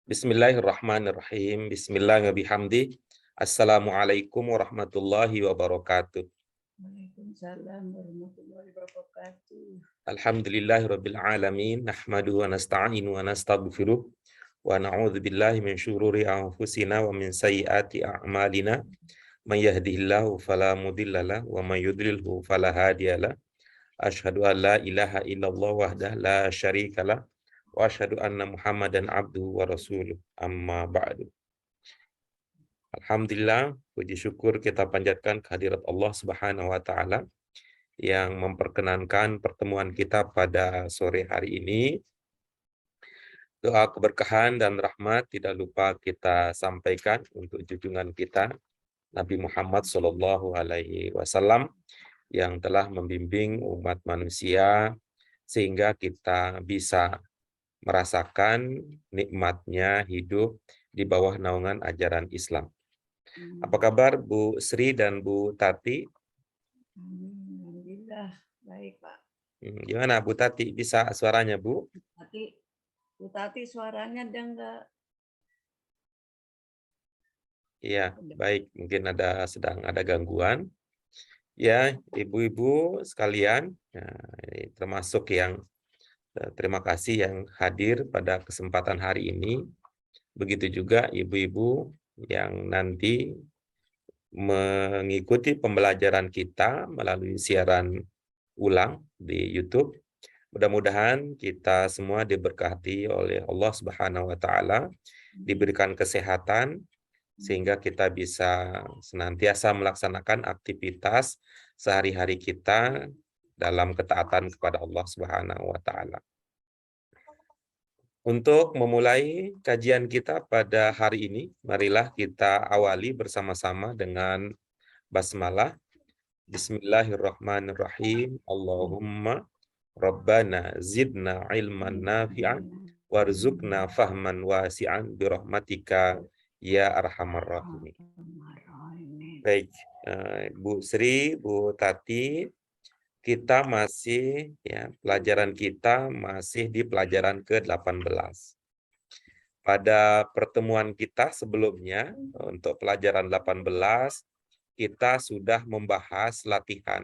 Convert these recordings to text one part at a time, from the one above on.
Bismillahirrahmanirrahim. Bismillahirrahmanirrahim. Assalamualaikum warahmatullahi wabarakatuh. Waalaikumsalam warahmatullahi wabarakatuh. Alhamdulillahirabbil alamin. Nahmaduhu wa nasta'inu wa nastaghfiruh wa na'udzu billahi min syururi anfusina wa min sayyiati a'malina. May yahdihillahu fala mudhillalah wa may yudlilhu fala hadiyalah. Asyhadu an la ilaha illallah wahdahu la syarikalah wa asyhadu anna Muhammadan abduhu wa rasuluh. Amma ba'du. Alhamdulillah, puji syukur kita panjatkan kehadirat Allah Subhanahu wa taala yang memperkenankan pertemuan kita pada sore hari ini. Doa keberkahan dan rahmat tidak lupa kita sampaikan untuk junjungan kita Nabi Muhammad Shallallahu alaihi wasallam yang telah membimbing umat manusia sehingga kita bisa merasakan nikmatnya hidup di bawah naungan ajaran Islam. Apa kabar Bu Sri dan Bu Tati? Alhamdulillah, baik Pak. Gimana Bu Tati, bisa suaranya Bu? Bu Tati suaranya enggak? Iya, baik. Mungkin sedang ada gangguan. Ya, ibu-ibu sekalian, termasuk yang terima kasih yang hadir pada kesempatan hari ini. Begitu juga ibu-ibu yang nanti mengikuti pembelajaran kita melalui siaran ulang di YouTube. Mudah-mudahan kita semua diberkati oleh Allah Subhanahu wa taala, diberikan kesehatan sehingga kita bisa senantiasa melaksanakan aktivitas sehari-hari kita dalam ketaatan kepada Allah Subhanahu wa taala. Untuk memulai kajian kita pada hari ini, marilah kita awali bersama-sama dengan basmalah. Bismillahirrahmanirrahim. Allahumma Rabbana zidna ilman nafi'an warzuqna fahman wasi'an birahmatika ya arhamar rahimin. Baik, Bu Sri, Bu Tati, kita masih pelajaran kita masih di pelajaran ke-18. Pada pertemuan kita sebelumnya untuk pelajaran 18 kita sudah membahas latihan.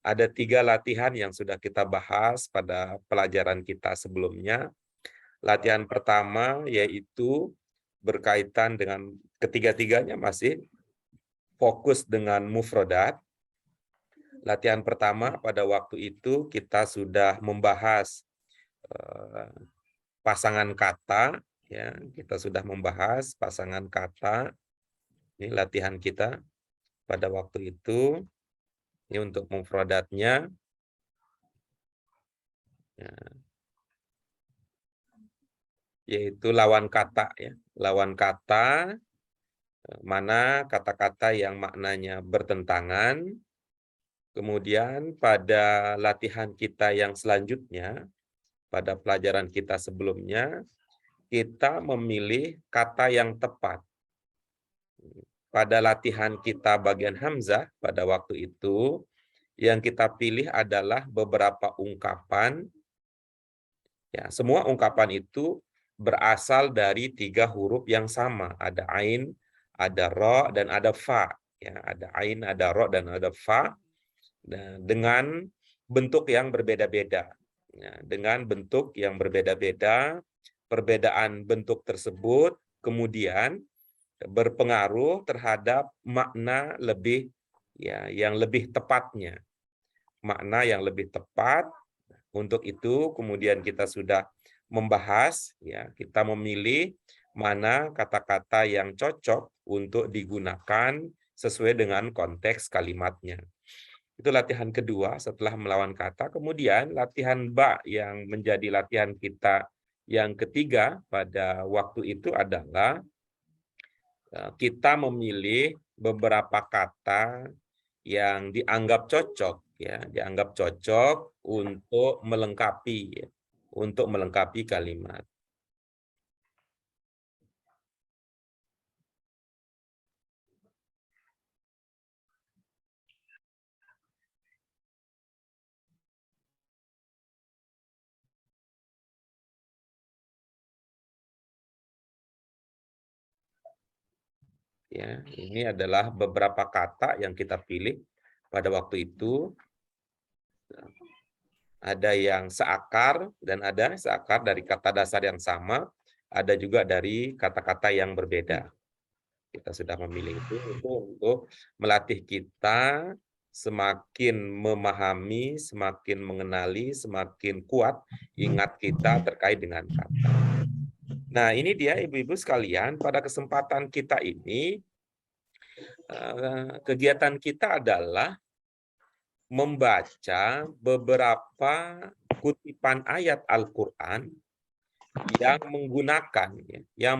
Ada 3 latihan yang sudah kita bahas pada pelajaran kita sebelumnya. Latihan pertama yaitu berkaitan dengan ketiga-tiganya masih fokus dengan mufrodat. Latihan pertama pada waktu itu kita sudah membahas pasangan kata, ya, kita sudah membahas pasangan kata. Ini latihan kita pada waktu itu. Ini untuk mufrodatnya. Ya, yaitu lawan kata, ya. Lawan kata, mana kata-kata yang maknanya bertentangan. Kemudian pada latihan kita yang selanjutnya, pada pelajaran kita sebelumnya, kita memilih kata yang tepat. Pada latihan kita bagian hamzah pada waktu itu, yang kita pilih adalah beberapa ungkapan. Ya, semua ungkapan itu berasal dari 3 huruf yang sama. Ada ain, ada ro, dan ada fa. Ya, ada ain, ada ro, dan ada fa. Nah, dengan bentuk yang berbeda-beda. Ya, dengan bentuk yang berbeda-beda, perbedaan bentuk tersebut kemudian berpengaruh terhadap makna yang lebih tepatnya. Makna yang lebih tepat. Untuk itu kemudian kita sudah membahas, ya, kita memilih mana kata-kata yang cocok untuk digunakan sesuai dengan konteks kalimatnya. Itu latihan kedua setelah melawan kata. Kemudian latihan ba yang menjadi latihan kita yang ketiga pada waktu itu adalah kita memilih beberapa kata yang dianggap cocok, ya, dianggap cocok untuk melengkapi kalimat. Ya, ini adalah beberapa kata yang kita pilih pada waktu itu. Ada yang seakar dan ada seakar dari kata dasar yang sama, ada juga dari kata-kata yang berbeda. Kita sudah memilih itu untuk melatih kita semakin memahami, semakin mengenali, semakin kuat ingat kita terkait dengan kata. Nah, ini dia ibu-ibu sekalian, pada kesempatan kita ini kegiatan kita adalah membaca beberapa kutipan ayat Al-Qur'an yang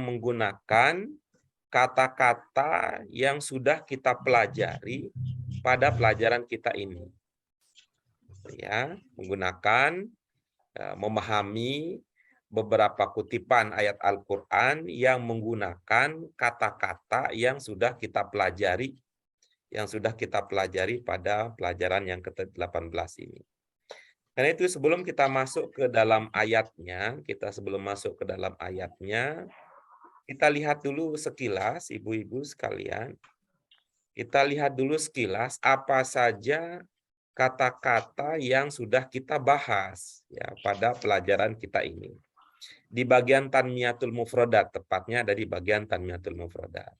menggunakan kata-kata yang sudah kita pelajari pada pelajaran kita ini. Ya, menggunakan memahami beberapa kutipan ayat Al-Qur'an yang menggunakan kata-kata yang sudah kita pelajari pada pelajaran yang ke-18 ini. Karena itu sebelum masuk ke dalam ayatnya, kita lihat dulu sekilas, ibu-ibu sekalian. Kita lihat dulu sekilas apa saja kata-kata yang sudah kita bahas ya pada pelajaran kita ini. Di bagian Tanmiyatul Mufradat, tepatnya ada di bagian Tanmiyatul Mufradat.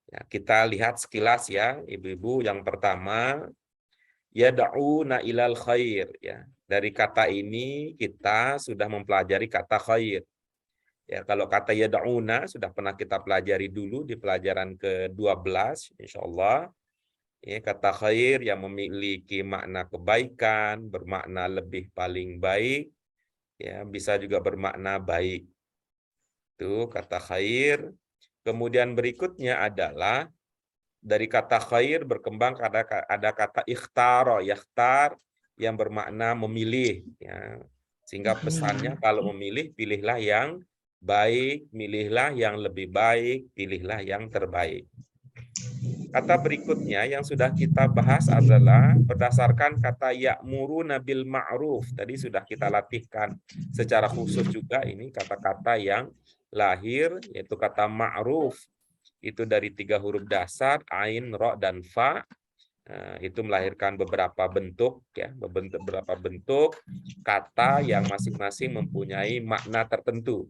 Ya, kita lihat sekilas ya, ibu-ibu. Yang pertama, yad'una ilal khair ya. Dari kata ini kita sudah mempelajari kata khair. Ya, kalau kata yad'una sudah pernah kita pelajari dulu di pelajaran ke-12 insyaallah. Ya, kata khair yang memiliki makna kebaikan, bermakna lebih paling baik, ya, bisa juga bermakna baik. Itu kata khair. Kemudian berikutnya adalah dari kata khair berkembang ada kata ikhtar, yakhtar yang bermakna memilih ya. Sehingga pesannya kalau memilih, pilihlah yang baik, pilihlah yang lebih baik, pilihlah yang terbaik. Kata berikutnya yang sudah kita bahas adalah berdasarkan kata ya'muruna bil ma'ruf. Tadi sudah kita latihkan secara khusus juga ini kata-kata yang lahir, yaitu kata ma'ruf. Itu dari 3 huruf dasar, ain, ro, dan fa. Itu melahirkan beberapa bentuk ya, beberapa bentuk kata yang masing-masing mempunyai makna tertentu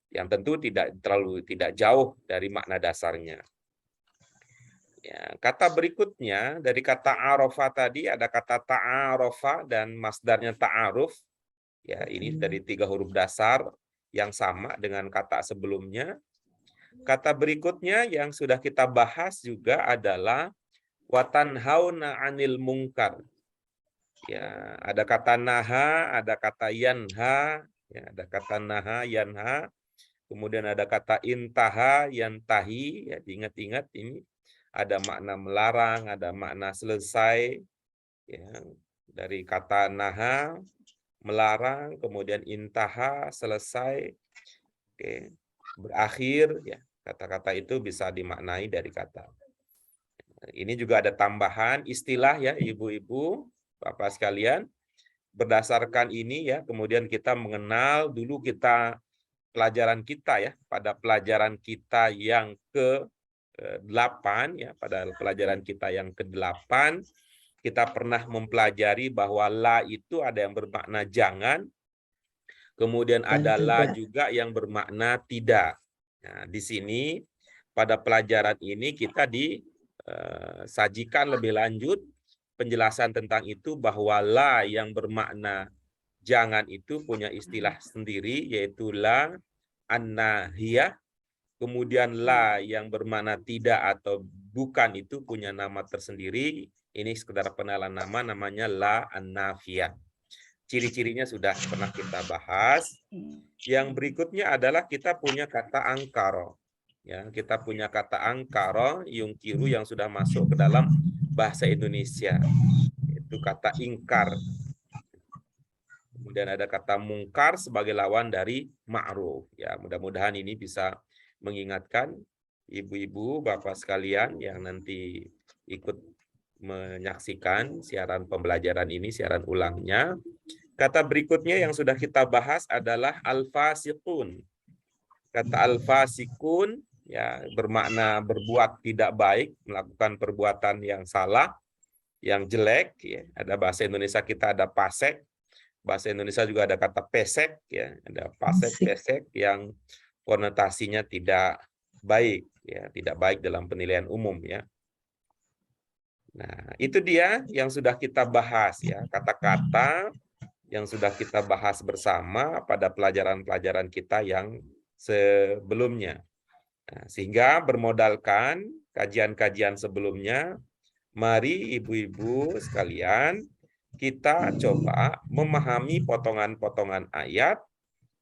yang tentu tidak jauh dari makna dasarnya. Ya, kata berikutnya dari kata arofa tadi ada kata ta'arofa dan masdarnya ta'aruf. Ya, ini dari 3 huruf dasar yang sama dengan kata sebelumnya. Kata berikutnya yang sudah kita bahas juga adalah watanhauna 'anil munkar. Ya, ada kata naha, ada kata yanha, ya, ada kata naha, yanha. Kemudian ada kata intaha, yantahi, ya, diingat-ingat ini ada makna melarang, ada makna selesai, ya, dari kata naha, melarang, kemudian intaha, selesai, oke, berakhir, ya, kata-kata itu bisa dimaknai dari kata. Ini juga ada tambahan istilah ya, ibu-ibu, bapak sekalian, berdasarkan ini ya, kemudian kita mengenal dulu pelajaran kita ya, pada pelajaran kita yang ke-8 ya, pada pelajaran kita yang ke-8 kita pernah mempelajari bahwa la itu ada yang bermakna jangan, kemudian ada la juga yang bermakna tidak. Nah, di sini pada pelajaran ini kita disajikan lebih lanjut penjelasan tentang itu bahwa la yang bermakna jangan itu punya istilah sendiri yaitu la an-nahiyah. Kemudian la yang bermakna tidak atau bukan itu punya nama tersendiri. Ini sekedar pengenalan nama, namanya la an-nafiyah. Ciri-cirinya sudah pernah kita bahas. Yang berikutnya adalah kita punya kata angkaro. Ya, kita punya kata angkaro, yungkiru yang sudah masuk ke dalam bahasa Indonesia. Itu kata ingkar. Kemudian ada kata mungkar sebagai lawan dari ma'ruf. Ya, mudah-mudahan ini bisa mengingatkan ibu-ibu, bapak sekalian yang nanti ikut menyaksikan siaran pembelajaran ini, siaran ulangnya. Kata berikutnya yang sudah kita bahas adalah al-fasiqun. Kata al-fasiqun ya, bermakna berbuat tidak baik, melakukan perbuatan yang salah, yang jelek, ya. Ada bahasa Indonesia kita ada pasek, bahasa Indonesia juga ada kata pesek, ya, ada pasek, pesek yang konotasinya tidak baik, ya, tidak baik dalam penilaian umum, ya. Nah, itu dia yang sudah kita bahas, ya, kata-kata yang sudah kita bahas bersama pada pelajaran-pelajaran kita yang sebelumnya. Nah, sehingga bermodalkan kajian-kajian sebelumnya, mari ibu-ibu sekalian, kita coba memahami potongan-potongan ayat,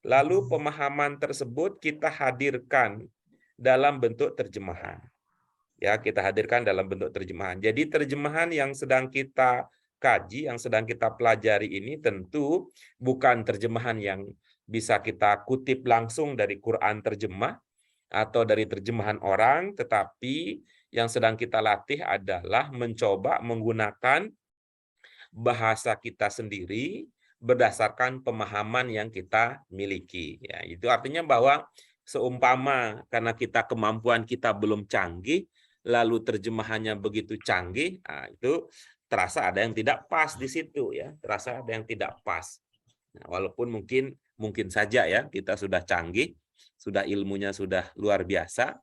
lalu pemahaman tersebut kita hadirkan dalam bentuk terjemahan. Ya, kita hadirkan dalam bentuk terjemahan. Jadi terjemahan yang sedang kita kaji, yang sedang kita pelajari ini tentu bukan terjemahan yang bisa kita kutip langsung dari Quran terjemah atau dari terjemahan orang, tetapi yang sedang kita latih adalah mencoba menggunakan bahasa kita sendiri berdasarkan pemahaman yang kita miliki. Ya, itu artinya bahwa seumpama karena kemampuan kita belum canggih, lalu terjemahannya begitu canggih, nah itu terasa ada yang tidak pas di situ, ya, terasa ada yang tidak pas. Nah, walaupun mungkin saja ya kita sudah canggih, sudah ilmunya sudah luar biasa,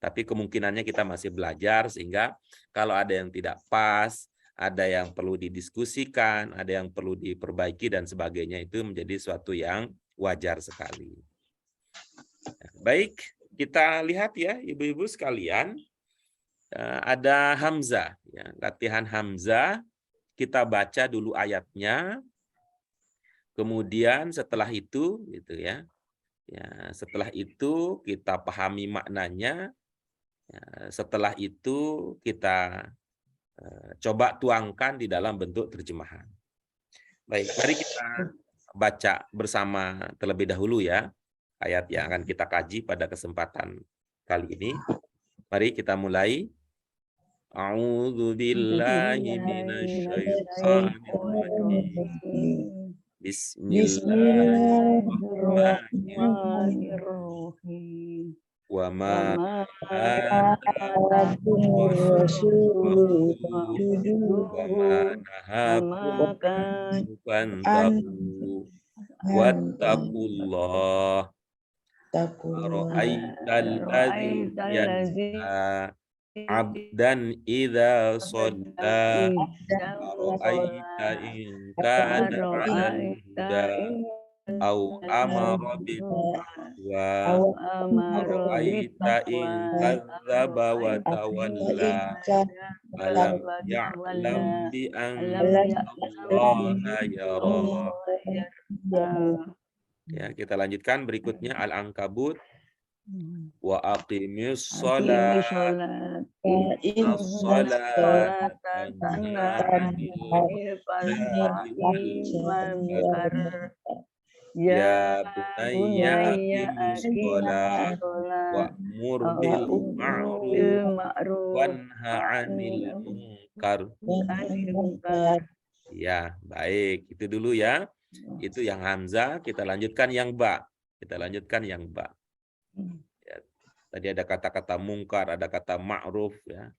tapi kemungkinannya kita masih belajar, sehingga kalau ada yang tidak pas, ada yang perlu didiskusikan, ada yang perlu diperbaiki dan sebagainya, itu menjadi suatu yang wajar sekali. Baik, kita lihat ya ibu-ibu sekalian, ada hamzah, ya, latihan hamzah. Kita baca dulu ayatnya, kemudian setelah itu, gitu ya, setelah itu kita pahami maknanya, ya, setelah itu kita coba tuangkan di dalam bentuk terjemahan. Baik, mari kita baca bersama terlebih dahulu ya ayat yang akan kita kaji pada kesempatan kali ini. Mari kita mulai. A'udzu billahi minasyaitonir rajim. Bismillahirrahmanirrahim. Wa ma atakum rasulu wa ma nahakum fantahu wattaqullah. Ara'aital ladzi yanha abdan idza shalla ara'aita in kana 'alal huda au amara bittaqwa ara'aita in kadzdzaba wa tawalla alam ya'lam bi anna Allaha yara. Ya, kita lanjutkan berikutnya Al-Ankabut. Wa aqimis shalah innas salata tanha 'anil fahsya'i wal munkar. Ya bunayya aqimis shalah wa'mur bil ma'ruf wanha 'anil munkar. Ya, baik. Itu dulu ya. Itu yang hamzah, kita lanjutkan yang ba. Ya, tadi ada kata-kata mungkar, ada kata ma'ruf ya.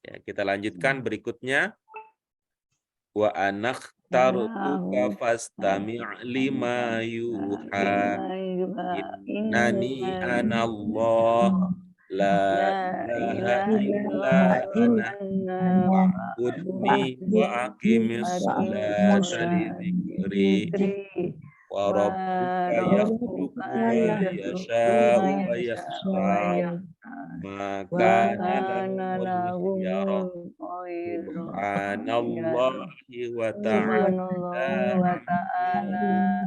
Ya, kita lanjutkan berikutnya. Wa anakhtaruka fastami' lima yuha. Innani anallah la ilaha illa ana wa'budni wa aqimis salata li dzikri. Wa rabbuka yakhluqu ma yasha'u wa yakhtar ma kana lahumul khiyara. Subhanallahi wa ta'ala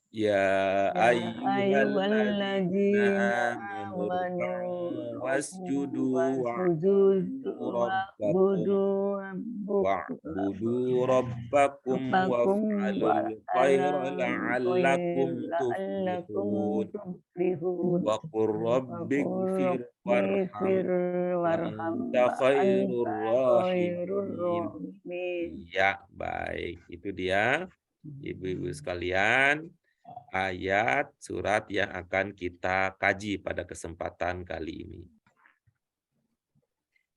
ya ayyuhalladzina amanu ruk'u wasjudu wa'budu rabbakum waf'alul khaira la'allakum tuflihun wa qur rabbighfir warham anta khairur rahimin. Ya, baik. Itu dia ibu-ibu sekalian, ayat surat yang akan kita kaji pada kesempatan kali ini.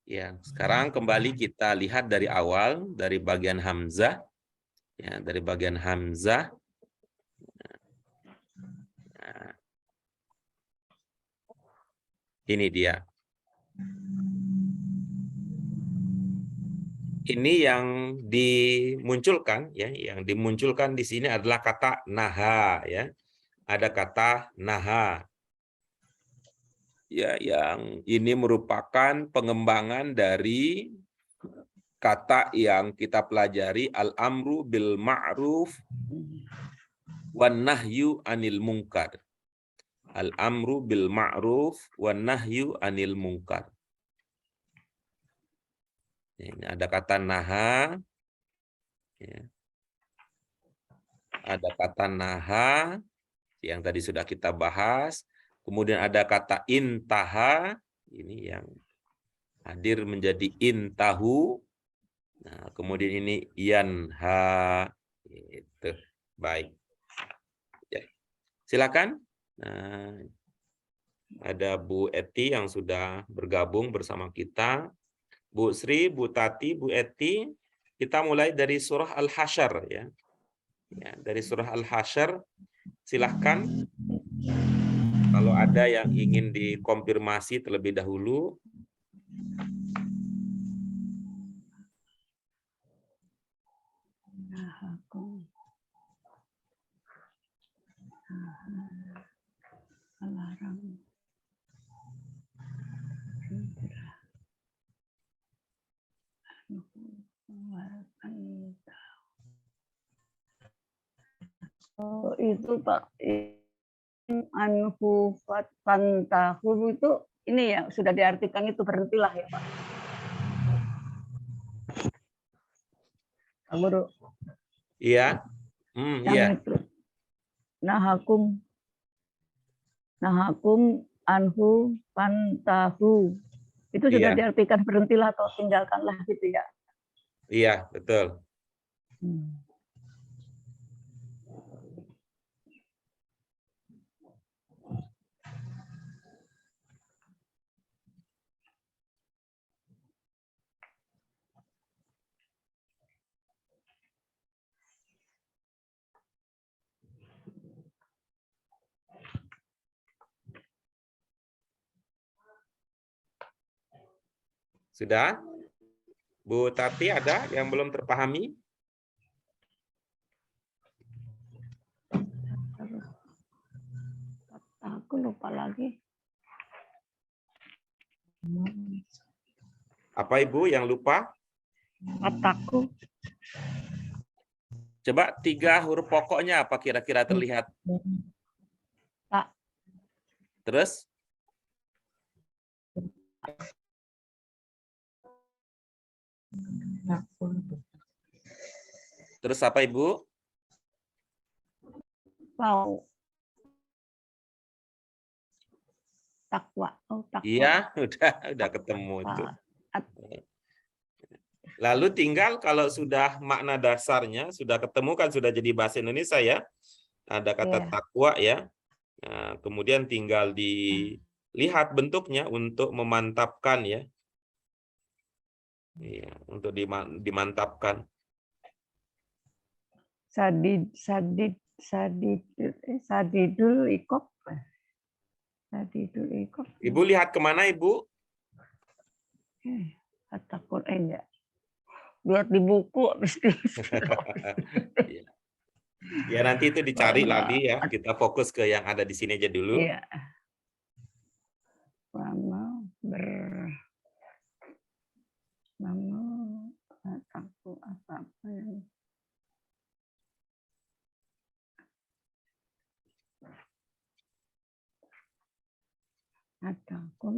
Ya, sekarang kembali kita lihat dari awal, dari bagian hamzah. Ya, dari bagian hamzah. Nah, ini dia. Ini yang dimunculkan, ya, yang dimunculkan di sini adalah kata naha, ya. Ada kata naha. Ya, yang ini merupakan pengembangan dari kata yang kita pelajari al-amru bil ma'ruf wan nahyu anil munkar. Al-amru bil ma'ruf wan nahyu anil munkar. Ini ada kata naha, ya. Ada kata naha yang tadi sudah kita bahas. Kemudian ada kata intaha, ini yang hadir menjadi intahu. Nah, kemudian ini yanha. Itu. Baik. Ya. Silakan. Nah, ada Bu Eti yang sudah bergabung bersama kita. Bu Sri, Bu Tati, Bu Eti, kita mulai dari surah Al-Hasyr, ya. Ya, dari surah Al-Hasyr, silahkan. Kalau ada yang ingin dikonfirmasi terlebih dahulu. Oh, itu Pak, anhu fantahu itu ini ya sudah diartikan itu berhentilah ya Pak. Pak Guru. Iya. Yang Iya. itu nahakum anhu fantahu. Itu sudah Iya. diartikan berhentilah atau tinggalkanlah gitu ya. Iya, betul. Sudah? Bu Tati ada yang belum terpahami? Aku lupa lagi. Apa Ibu yang lupa? Kataku. Coba 3 huruf pokoknya apa kira-kira terlihat? Tak. Terus? Terus apa Ibu? Mau. Takwa. Oh, takwa. Iya, udah ketemu itu. Lalu tinggal kalau sudah makna dasarnya sudah ketemu kan sudah jadi bahasa Indonesia ya. Ada kata takwa ya. Nah, kemudian tinggal dilihat bentuknya untuk memantapkan ya. Iya, untuk dimantapkan. Sadidul ikop. Sadidul ikop. Ibu lihat kemana Ibu? Kata Quran ya. Lihat di buku habis Ya nanti itu dicari lagi ya. Kita fokus ke yang ada di sini aja dulu. Iya. Takut apa yang ataupun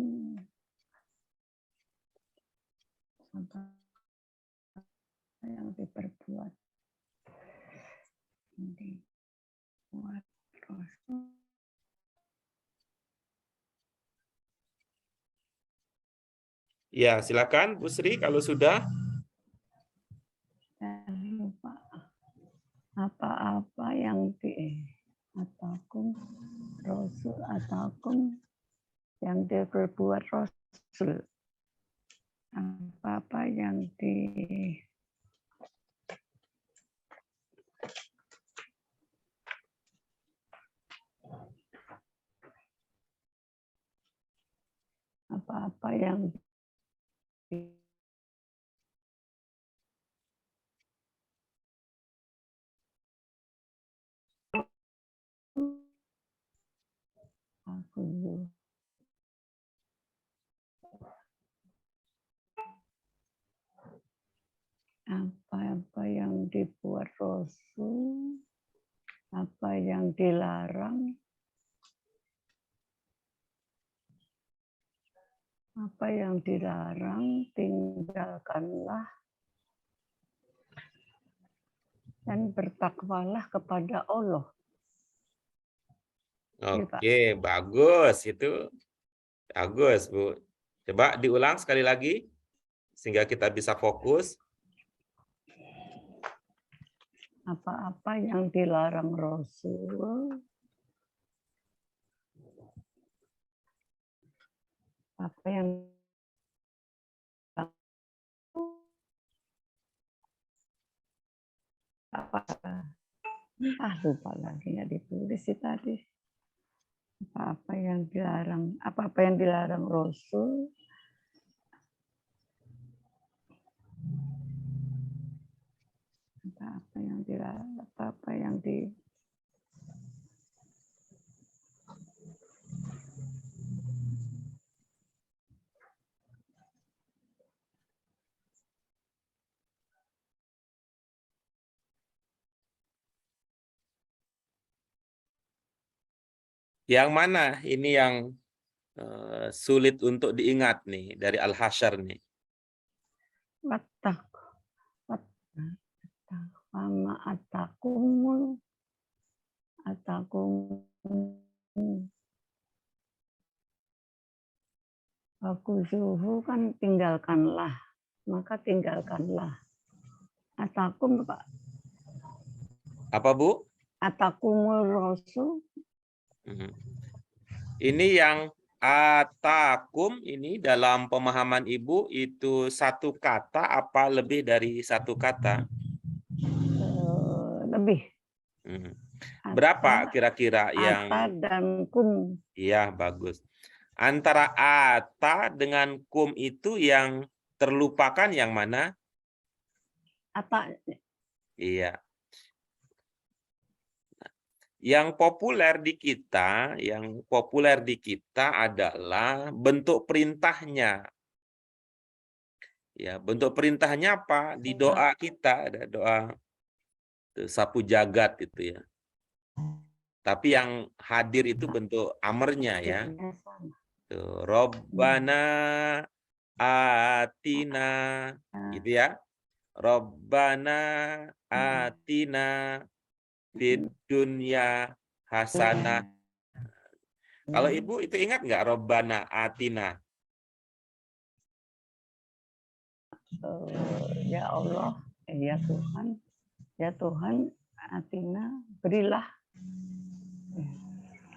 yang diperbuat dibuat Rasul. Ya, silakan Bu Sri kalau sudah. Lupa apa-apa yang atakum, rasul atakum, yang diperbuat rasul. Apa-apa yang apa yang dibuat Rasul, apa yang dilarang, tinggalkanlah dan bertakwalah kepada Allah. Oke, bagus itu. Bagus, Bu. Coba diulang sekali lagi sehingga kita bisa fokus. Apa-apa yang dilarang Rasul, apa yang lupa lagi, nggak ditulis sih tadi. Apa-apa yang dilarang Rasul, apa-apa yang di Yang mana ini yang sulit untuk diingat nih dari Al-Hasyr nih? Wama atakum Wakuzuhu kan tinggalkanlah, maka tinggalkanlah. Atakum Pak. Apa, Bu? Atakumul rasul. Ini yang atakum ini dalam pemahaman Ibu itu satu kata apa lebih dari satu kata? Lebih. Berapa kira-kira yang ata dan kum? Iya, bagus. Antara ata dengan kum itu yang terlupakan yang mana? Ata. Iya. Yang populer di kita adalah bentuk perintahnya. Ya, bentuk perintahnya apa? Di doa kita ada doa sapu jagat itu ya. Tapi yang hadir itu bentuk amarnya ya. Tuh, Robbana atina gitu ya. Robbana atina fid dunya hasanah. Kalau Ibu itu ingat nggak Robbana atina? Ya Allah, ya Tuhan, atina berilah,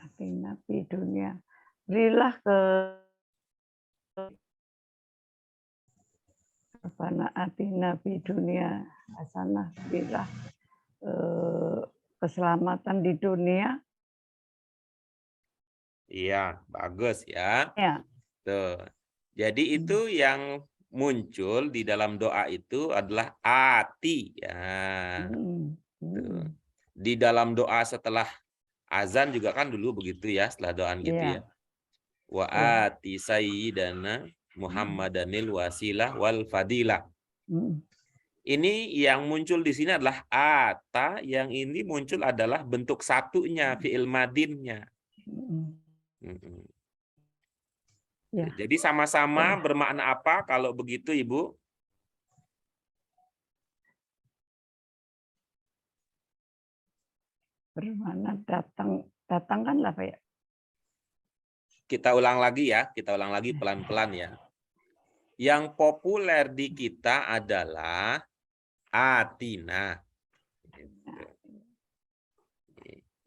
atina di dunia, berilah ke Rabbana atina di dunia hasanah, berilah keselamatan di dunia. Iya, bagus ya. Ya. Tuh. Jadi itu yang muncul di dalam doa itu adalah ati ya. Tuh. Di dalam doa setelah azan juga kan dulu begitu ya, setelah doaan gitu ya. Wa ati sayyidana Muhammadanil wasilah wal fadilah. Ini yang muncul di sini adalah ata, yang ini muncul adalah bentuk satunya, fi'il madinnya. Ya. Jadi sama-sama bermakna apa kalau begitu, Ibu? Bermakna datang kan lah Pak ya. Kita ulang lagi ya, pelan-pelan ya. Yang populer di kita adalah atina.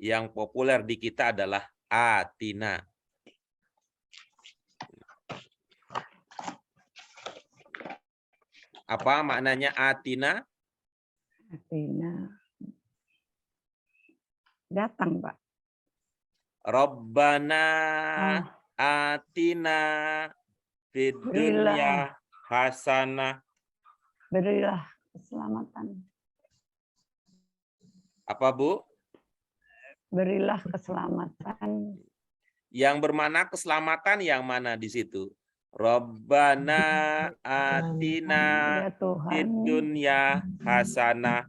Yang populer di kita adalah atina. Apa maknanya atina? Atina. Datang, Pak. Rabbana Oh, atina fid berilah, dunya hasanah. berilah keselamatan. Apa, Bu? Berilah keselamatan. Yang bermakna keselamatan yang mana di situ? Rabbana atina Ya Tuhan, fid dunya hasanah.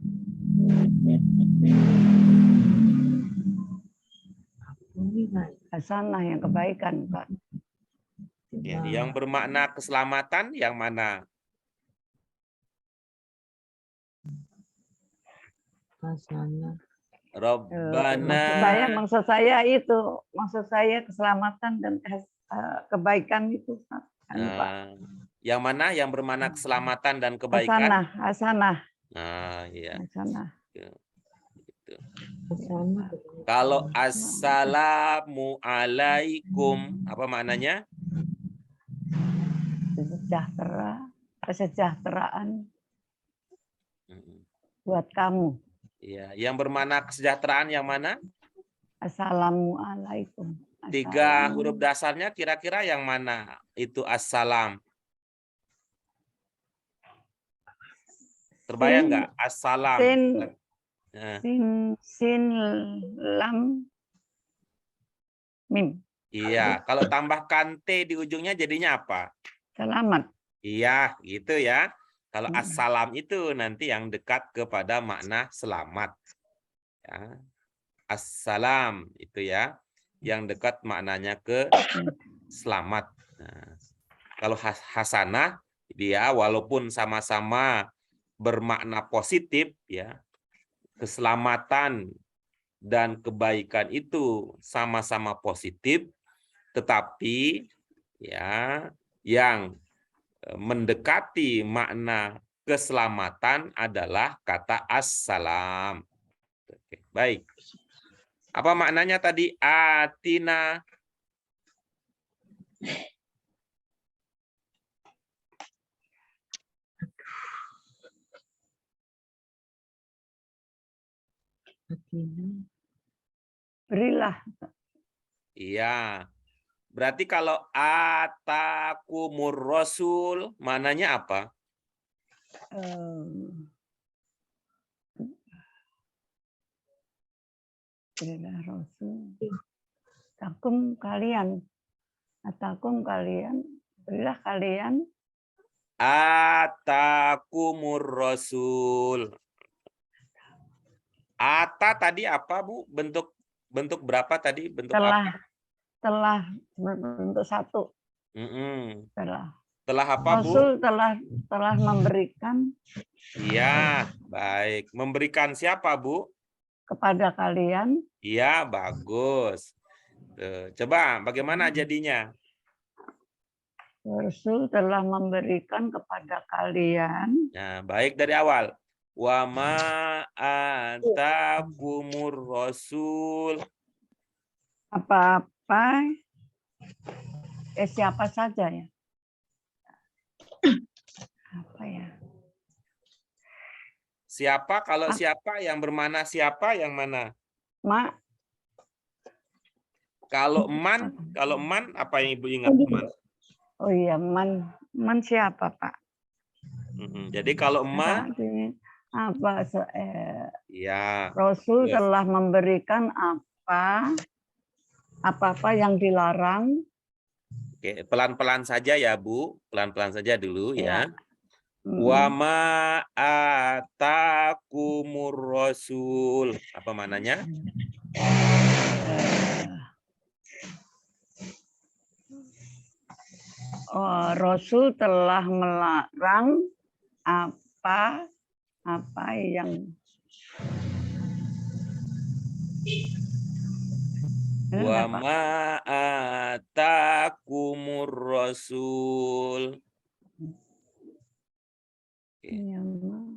hasanah yang kebaikan, Pak. Ya, yang bermakna keselamatan yang mana? Rabbana. Maksud saya itu, maksud saya keselamatan dan kebaikan itu, Pak. Yang mana yang bermakna keselamatan dan kebaikan? Hasanah, hasanah. Nah, ya. Hasanah. Gitu. Kalau assalamu alaikum, apa maknanya? Sejahtera, kesejahteraan buat kamu. Iya, yang bermakna kesejahteraan yang mana? Assalamualaikum. 3 huruf dasarnya kira-kira yang mana? Itu assalam. Terbayang nggak? Assalam. Sin, lam, mim. Iya, kalau tambahkan T di ujungnya jadinya apa? Selamat. Iya, gitu ya. Kalau assalam itu nanti yang dekat kepada makna selamat. Ya. Assalam itu ya, yang dekat maknanya ke selamat. Nah, kalau hasanah dia walaupun sama-sama bermakna positif ya, keselamatan dan kebaikan itu sama-sama positif, tetapi ya yang mendekati makna keselamatan adalah kata assalam. Oke, baik. Apa maknanya tadi atina? Berilah. Iya. Berarti kalau atakumur rasul maknanya apa? Berilah rasul. Takum kalian. Atakum kalian. Berilah kalian. Atakumur rasul. Ata tadi apa, Bu? Bentuk berapa tadi? Bentuk apa? Telah berbentuk satu. Telah apa, Bu? Rasul telah memberikan. Iya, baik. Memberikan siapa, Bu? Kepada kalian. Iya, bagus. Coba bagaimana jadinya? Rasul telah memberikan kepada kalian. Nah, baik dari awal. Wa ma atakumur rasul. Apa-apa. Siapa saja ya? Apa ya? Siapa? Kalau siapa yang bermana siapa yang mana? Ma. Kalau man apa yang Ibu ingat man? Oh iya, man siapa, Pak? Jadi kalau ma apa? Ya. Rasul telah memberikan apa-apa yang dilarang. Oke, pelan-pelan saja ya, Bu. Pelan-pelan saja dulu ya. Wa ma atakumur rasul. Apa mananya? Rasul telah melarang apa yang wa ma atakumur rasul.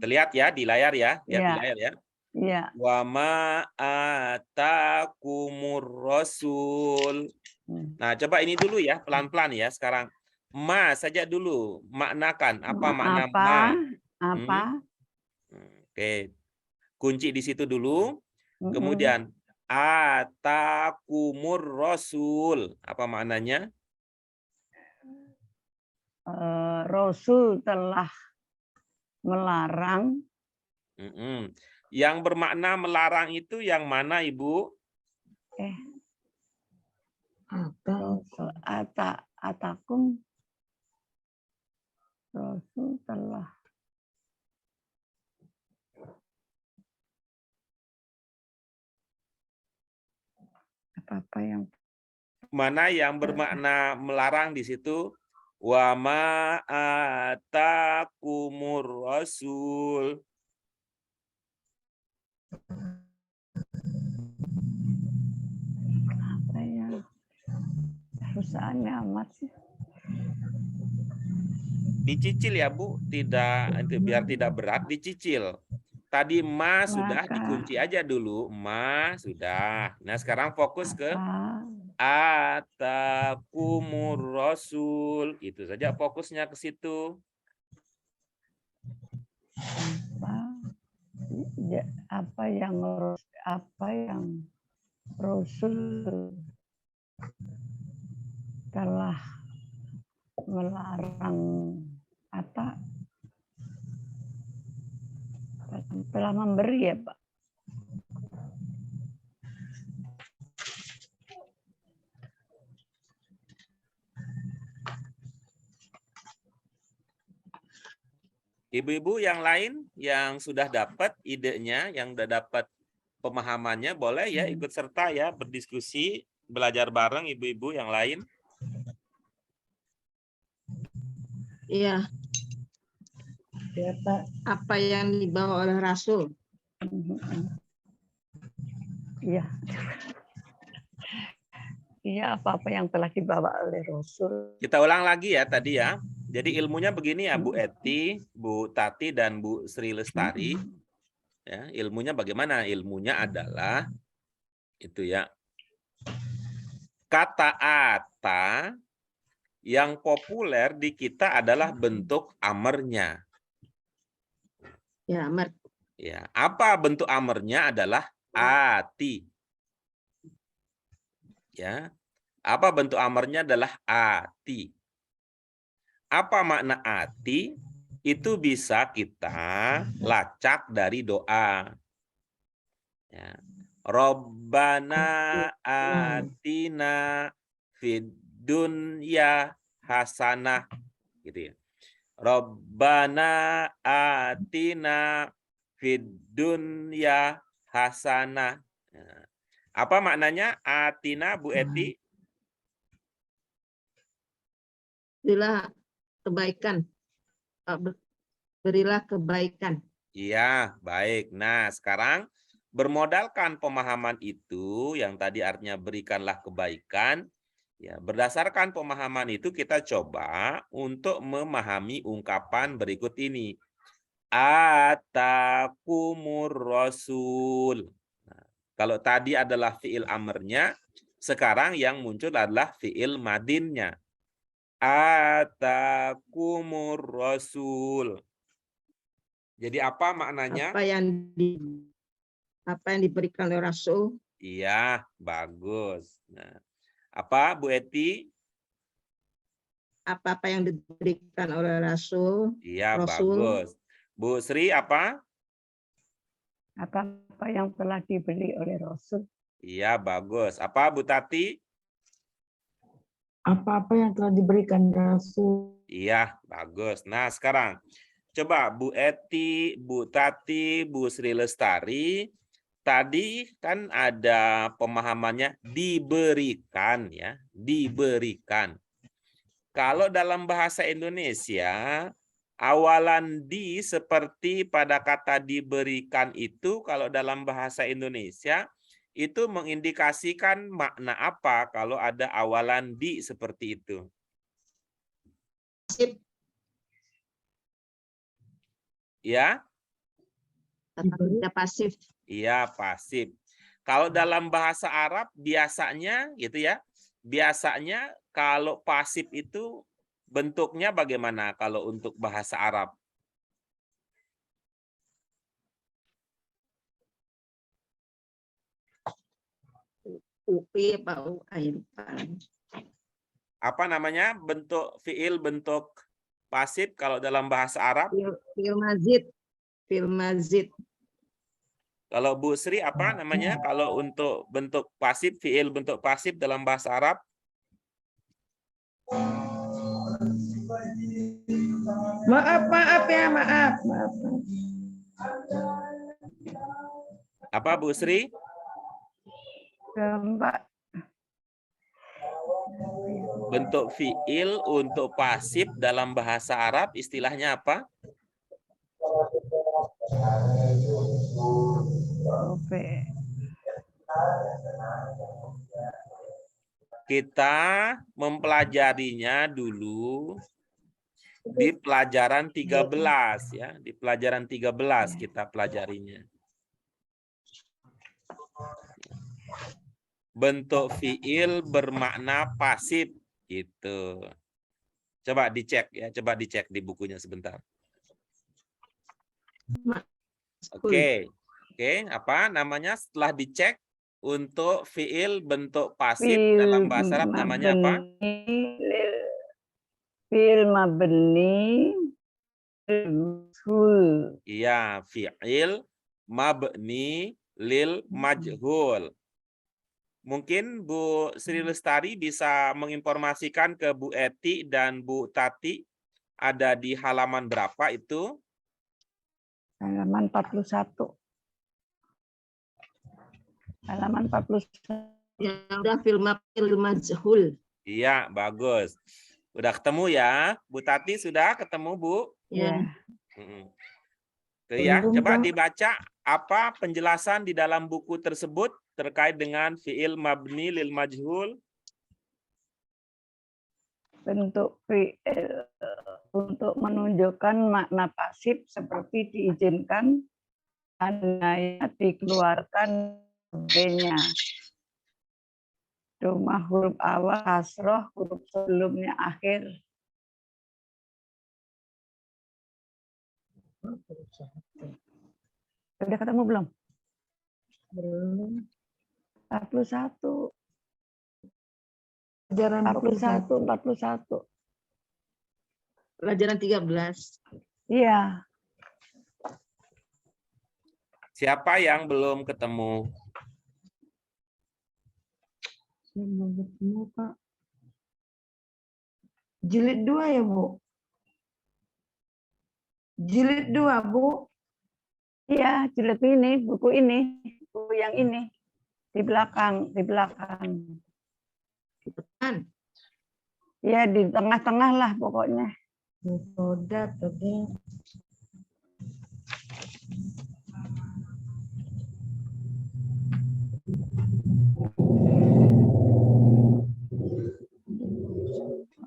Terlihat ya di layar ya, lihat di layar ya. Iya. Wa ma atakumur rasul. Nah, coba ini dulu ya, pelan-pelan ya sekarang. Ma saja dulu, maknakan apa makna ma. Apa? Oke, kunci di situ dulu. Kemudian atakumur rasul, apa maknanya? Rasul telah melarang. Yang bermakna melarang itu yang mana, Ibu? Atakum Rasul telah apa yang Mana yang bermakna melarang di situ? Wa ma atakumur rasul. apa ya? Susahnya amat sih. Dicicil ya, Bu, biar tidak berat, dicicil. Tadi ma sudah dikunci aja dulu, ma sudah. Nah, sekarang fokus ke atakumur rasul. Itu saja fokusnya ke situ. Apa yang Rasul telah melarang telah memberi ya, Pak. Ibu-ibu yang lain yang sudah dapat idenya, yang sudah dapat pemahamannya, boleh ya ikut serta ya, berdiskusi, belajar bareng ibu-ibu yang lain. Iya. Apa yang dibawa oleh Rasul? Iya. Iya, apa-apa yang telah dibawa oleh Rasul. Kita ulang lagi ya tadi ya. Jadi ilmunya begini ya, Bu Eti, Bu Tati, dan Bu Sri Lestari. Ya, ilmunya bagaimana? Ilmunya adalah itu ya. Kata ata yang populer di kita adalah bentuk amernya. Ya, amer. Ya, apa bentuk amernya? Adalah ati. Ya. Apa bentuk amernya? Adalah ati. Apa makna ati? Itu bisa kita lacak dari doa. Ya. Robbana atina fid dunya hasanah, gitu ya. Robbana atina fid dunya hasanah. Ya. Apa maknanya atina, Bu Eti? Berilah kebaikan. Berilah kebaikan. Iya, baik. Nah, sekarang bermodalkan pemahaman itu, yang tadi artinya berikanlah kebaikan, ya, berdasarkan pemahaman itu kita coba untuk memahami ungkapan berikut ini. Atakumur rasul. Nah, kalau tadi adalah fiil amernya, sekarang yang muncul adalah fiil madinnya. Atakumur rasul. Jadi apa maknanya? Apa yang diberikan oleh Rasul? Iya, bagus. Nah, apa Bu Eti? Apa-apa yang diberikan oleh Rasul? Iya, bagus. Bu Sri apa? Apa yang telah diberi oleh Rasul? Iya, bagus. Apa Bu Tati? Apa-apa yang telah diberikan Rasul. Iya, bagus. Nah, sekarang coba Bu Eti, Bu Tati, Bu Sri Lestari. Tadi kan ada pemahamannya diberikan ya, diberikan. Kalau dalam bahasa Indonesia, awalan di seperti pada kata diberikan itu, kalau dalam bahasa Indonesia itu mengindikasikan makna apa kalau ada awalan di seperti itu? Pasif. Ya? Kata pasif. Iya, pasif. Kalau dalam bahasa Arab biasanya gitu ya. Biasanya kalau pasif itu bentuknya bagaimana kalau untuk bahasa Arab? UP apa UAI? Apa namanya bentuk fiil bentuk pasif kalau dalam bahasa Arab? Fi'il mazid. Fi'il mazid. Kalau Bu Sri apa namanya kalau untuk bentuk pasif fiil bentuk pasif dalam bahasa Arab? Maaf ya, maaf. Apa Bu Sri? Mbak. Bentuk fiil untuk pasif dalam bahasa Arab istilahnya apa? Oke. Kita mempelajarinya dulu di pelajaran 13 ya, di pelajaran 13 kita pelajarinya. Bentuk fiil bermakna pasif gitu. Coba dicek ya, coba dicek di bukunya sebentar. Oke. Oke, apa namanya setelah dicek untuk fiil bentuk pasif dalam bahasa Arab namanya apa? Fiil mabni majhul. Iya, fiil mabni lil majhul. Mungkin Bu Sri Lestari bisa menginformasikan ke Bu Eti dan Bu Tati ada di halaman berapa itu? Halaman 41. Halaman 41. Ya udah fi'il majhul. Iya, bagus. Udah ketemu ya? Bu Tati sudah ketemu, Bu? Ya. Tuh ya, Belum, coba Pak. dibaca apa penjelasan di dalam buku tersebut terkait dengan fiil mabni lil majhul. Bentuk fiil untuk menunjukkan makna pasif seperti diizinkan, andainya dikeluarkan B-nya. Cuma huruf awal hasroh, huruf sebelumnya akhir. Udah ketemu belum? Belum. 41. Pelajaran 41. Pelajaran 13. Iya. Siapa yang belum ketemu? Saya belum ketemu, Pak. Jilid 2 ya, Bu? Jilid 2, Bu. Iya, jilid ini, buku yang ini. Di belakang. Kan? Ya, di tengah-tengah lah pokoknya. Roda tadi.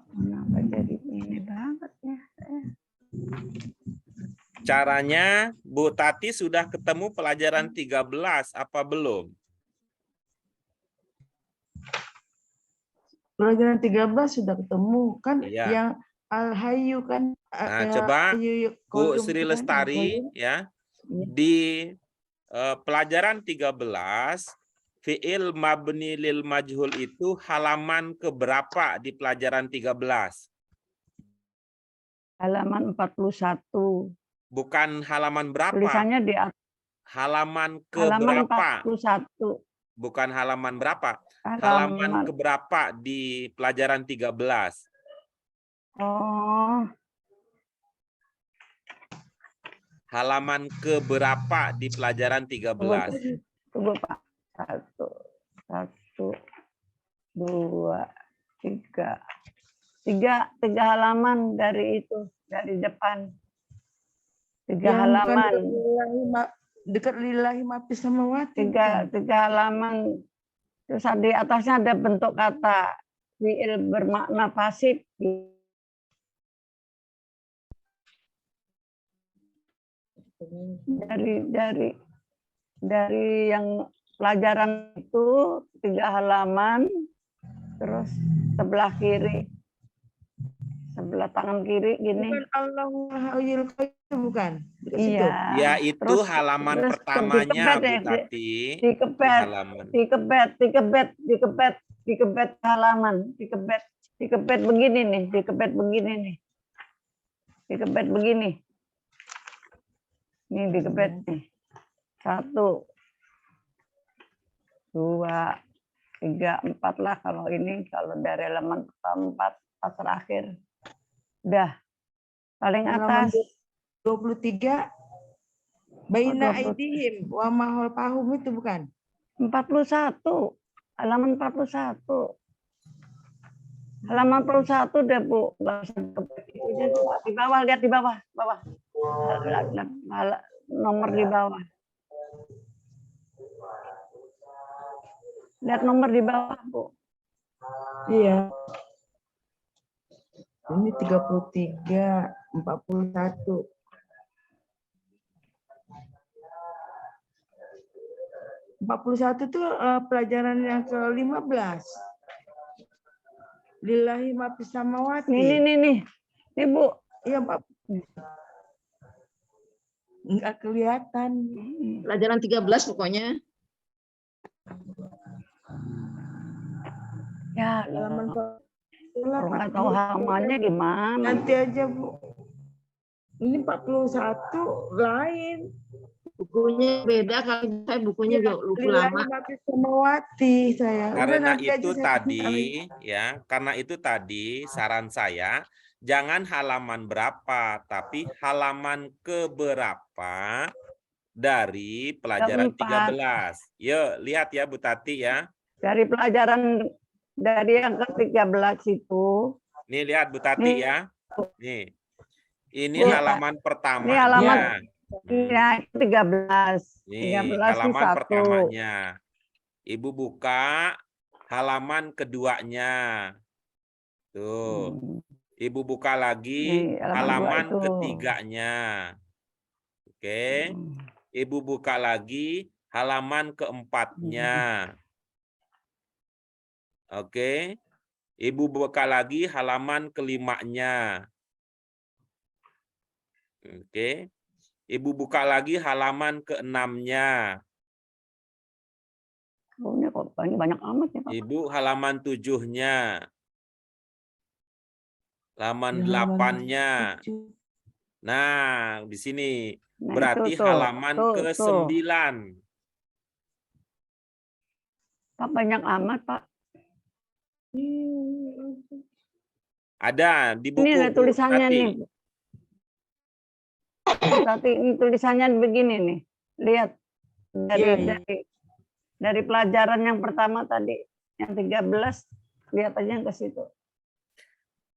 Kenapa jadi ini banget ya? Caranya Bu Tati sudah ketemu pelajaran 13 apa belum? Pelajaran 13 sudah ketemu. Kan Iya. yang Al-Hayyu kan. Nah, coba Bu Sri Kan, Lestari Al-Qayyum. ya di pelajaran 13 fiil mabni lil majhul itu halaman keberapa di pelajaran 13? Halaman 41. Bukan halaman berapa? Tulisannya di atas. Halaman Halaman keberapa? 41. Bukan halaman berapa? Halaman keberapa di pelajaran 13? Oh, Halaman keberapa di pelajaran 13? tunggu Pak. 1, 2, 3. Tiga halaman dari itu, dari depan. 3 halaman. Dekat lillahi mafis samawati. Tiga halaman. Terus di atasnya ada bentuk kata fiil bermakna pasif. Dari dari yang pelajaran itu 3 halaman, terus sebelah kiri, sebelah tangan kiri gini. Bukan Allahul Hayyul Qayyum, bukan? Dekat situ. Iya. Ya, itu terus- halaman terus pertamanya, dikebet Bu ya, Tati. Itu dikebet, halaman. dikebet halaman, dikebet begini nih, dikebet begini nih. Dikebet begini. Nih dikebet nih. 1, 2, 3, 4 lah kalau ini, kalau dari halaman pertama 4 pas terakhir. Udah. Paling Halaman atas 23 Baina 23. aidihim wa mahol pahum itu bukan? 41. Halaman 41. Halaman 41 deh, Bu. Nggak usah dikebet itunya, di bawah, lihat di bawah, bawah. Nomor di bawah. Lihat nomor di bawah, Bu. Iya. Ini 33, 41. Itu pelajaran yang ke-15. Lillahi ma fis samawati. Nih. Nih, Bu. Iya, Pak. Enggak kelihatan. Pelajaran 13 pokoknya. Ya, Halaman orang nggak tahu halamannya gimana. Nanti aja, Bu. Ini 41 lain. Bukunya beda, kalau saya bukunya juga lupa Lillahi lama. ma fis samawati saya. Udah, Karena nanti aja itu saya tadi, cari. ya, karena itu tadi saran saya, jangan halaman berapa, tapi halaman keberapa dari pelajaran Keempat. 13. Yuk, lihat ya Bu Tati ya. Dari pelajaran dari yang ke-13 itu. Nih lihat Bu Tati Nih. ya. Nih. Ini Bu, halaman Ini pertamanya. halaman Hmm. ya, 13. Nih, 13 halaman di 1. pertamanya. Ibu buka halaman keduanya. Tuh. Ibu buka lagi Nih, halaman halaman 2 itu. ketiganya. Oke. Ibu buka lagi halaman keempatnya. Oke. Ibu buka lagi halaman kelimanya. Oke. Ibu buka lagi halaman keenamnya. Oh, ini kok banyak amat ya, Pak. Ibu halaman 7-nya. Halaman Di 8-nya. 7. Nah, di sini Nah, berarti itu tuh, halaman tuh. ke-9. Pak, banyak amat, Pak. Ada di buku Ini ada Bu tulisannya Tati. nih. Tati ini tulisannya begini nih. Lihat Iya. dari pelajaran yang pertama tadi, yang 13, lihat aja yang ke situ.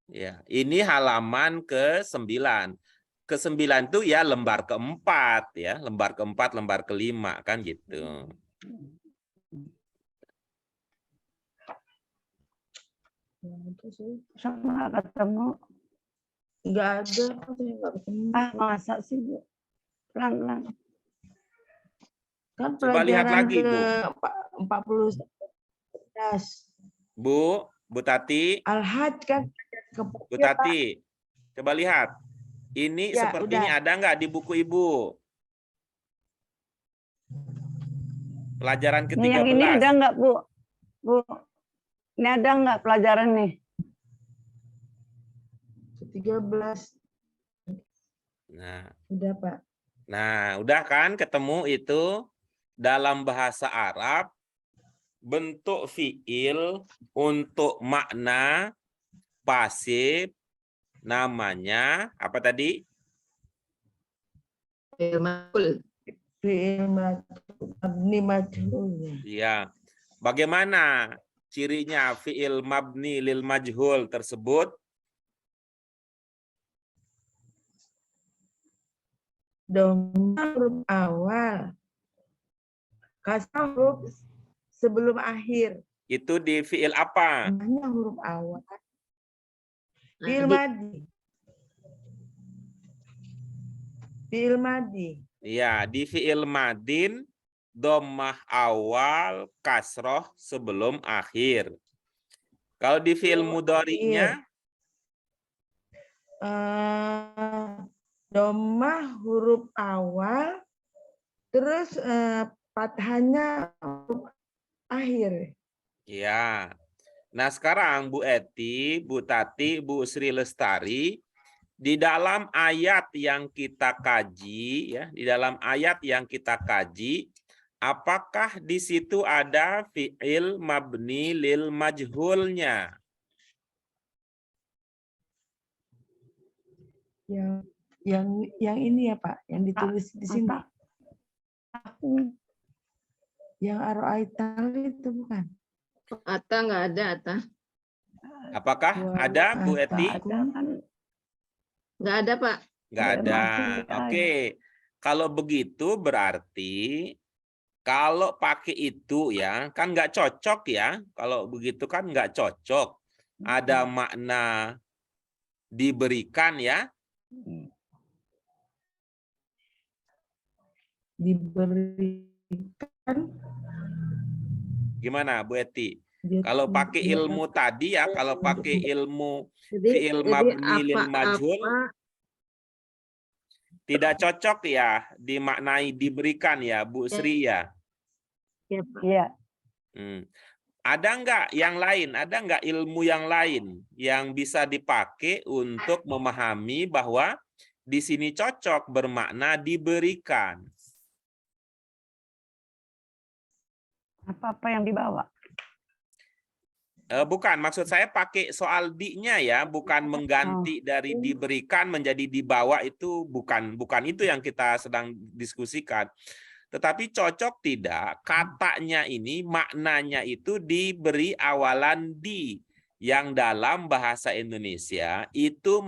Ya, ini halaman ke-9. Ke-9 itu ya lembar keempat ya, lembar keempat, lembar kelima kan gitu. Sama nggak ketemu. Enggak ada, saya enggak ketemu. Ah, masa sih, Bu? Pelan-pelan. Kan Coba lihat pelajaran lagi, Bu. ke-40. Bu Tati, Al-Hajj kan Bu Tati, coba lihat. Ini Ya, sepertinya udah. ada nggak di buku Ibu? Pelajaran Ini yang ini ke-13. ada nggak, Bu? Bu, ini ada nggak pelajaran nih? 13. Nah, Udah, Pak. Nah, udah kan ketemu itu dalam bahasa Arab bentuk fiil untuk makna pasif namanya apa tadi? Fi'il mabni majhul. Iya. Bagaimana cirinya fiil mabni lil majhul tersebut? Dhamma huruf awal. Kasrah huruf sebelum akhir. Itu di fiil apa? Namanya huruf awal. Nah, Fi'il madi. Fi'il madi. Iya, di fiil madin dhammah awal, kasroh sebelum akhir. Kalau di fi'il mudhari'nya, Dhammah huruf awal, terus fathahnya huruf akhir. ya. Nah, sekarang Bu Eti, Bu Tati, Bu Sri Lestari, di dalam ayat yang kita kaji, ya, di dalam ayat yang kita kaji, apakah di situ ada fi'il mabni lil majhulnya? Yang ini ya Pak, yang ditulis di sini. Aku Yang aro'aital itu bukan? Ata nggak ada, Ata. Apakah Wa ada Bu Eti? ada kan Nggak ada, Pak. Nggak Nggak ada. masuk Oke. Kalau begitu berarti kalau pakai itu ya, kan nggak cocok ya. Kalau begitu kan nggak cocok. Ada makna diberikan ya. Diberikan. Gimana Bu Eti? Dia Kalau pakai tidak ilmu tadi ya, kalau pakai ilmu fi'il Jadi mabni lil majhul, apa tidak cocok ya dimaknai diberikan ya Bu Sri ya. ya, Pak. Iya, Ada nggak yang lain? Ada nggak ilmu yang lain yang bisa dipakai untuk memahami bahwa di sini cocok bermakna diberikan? apa-apa yang dibawa. Bukan, maksud saya pakai soal di-nya ya, bukan mengganti dari diberikan menjadi dibawa, itu bukan itu yang kita sedang diskusikan. Tetapi cocok tidak katanya ini maknanya itu diberi awalan di, yang dalam bahasa Indonesia itu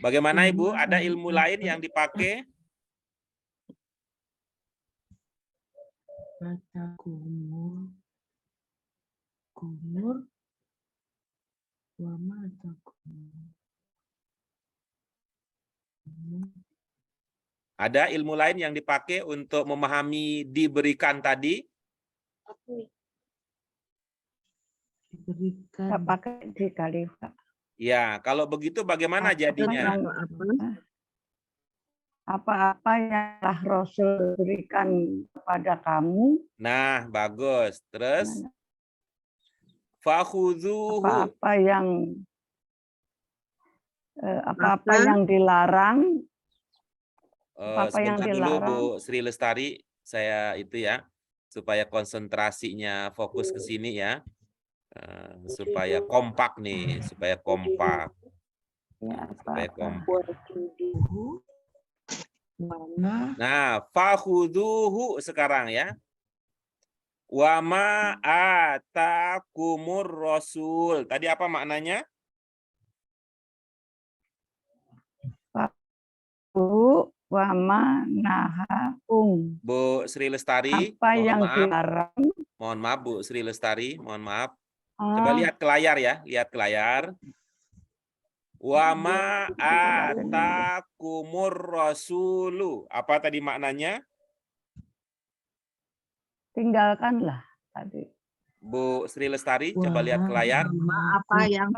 Bagaimana Ibu? Ada ilmu lain yang dipakai? kata kumur, wa mata kumur. Ada ilmu lain yang dipakai untuk memahami diberikan tadi? Diberikan. Nggak pakai di kali, Pak. Ya, kalau begitu bagaimana jadinya? Apa-apa yang telah Rasul berikan kepada kamu, Nah, bagus. Terus fakhudzuhu. apa-apa yang dilarang, apa yang Sebentar dulu dilarang. Bu Sri Lestari, saya itu ya, supaya konsentrasinya fokus ke sini ya. Supaya kompak nih, supaya kompak. Ya, Supaya apa-apa. kompak. Mana? Nah, fakhudzuhu sekarang ya. Wa ma atakumur rasul. Tadi apa maknanya? Bu, wama nahakum. Bu Sri Lestari, Apa mohon yang maaf. dilarang. Mohon maaf Bu Sri Lestari, mohon maaf. Coba lihat ke layar ya, lihat ke layar. Wa ma atakumur rasulu. Apa tadi maknanya? Tinggalkanlah tadi. Bu Sri Lestari, coba lihat ke layar. Apa yang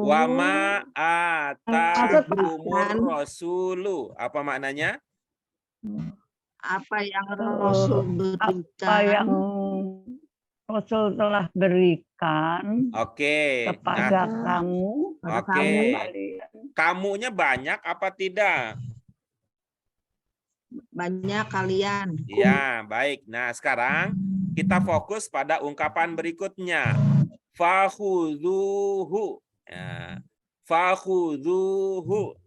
Wa ma atakumur rasulu. Apa maknanya? apa yang Rasul berikan? Apa yang Rasul telah berikan Oke. kepada Nah, kamu. oke. Kalian. Kamunya banyak apa tidak? Banyak kalian. Ya, baik. Nah, sekarang kita fokus pada ungkapan berikutnya. Fakhudzuhu. Ya. Fakhudzuhu.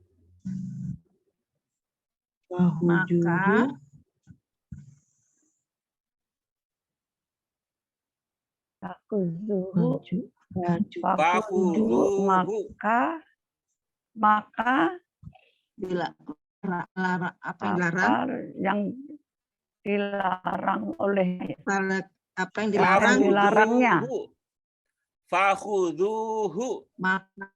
Maka Fakhudzuhu. Fakhudzuhu. Maka maka Apa yang dilarang? apa yang dilarang olehnya. Apa yang dilarang? Yang dilarangnya. Fakhudhuhu. Maka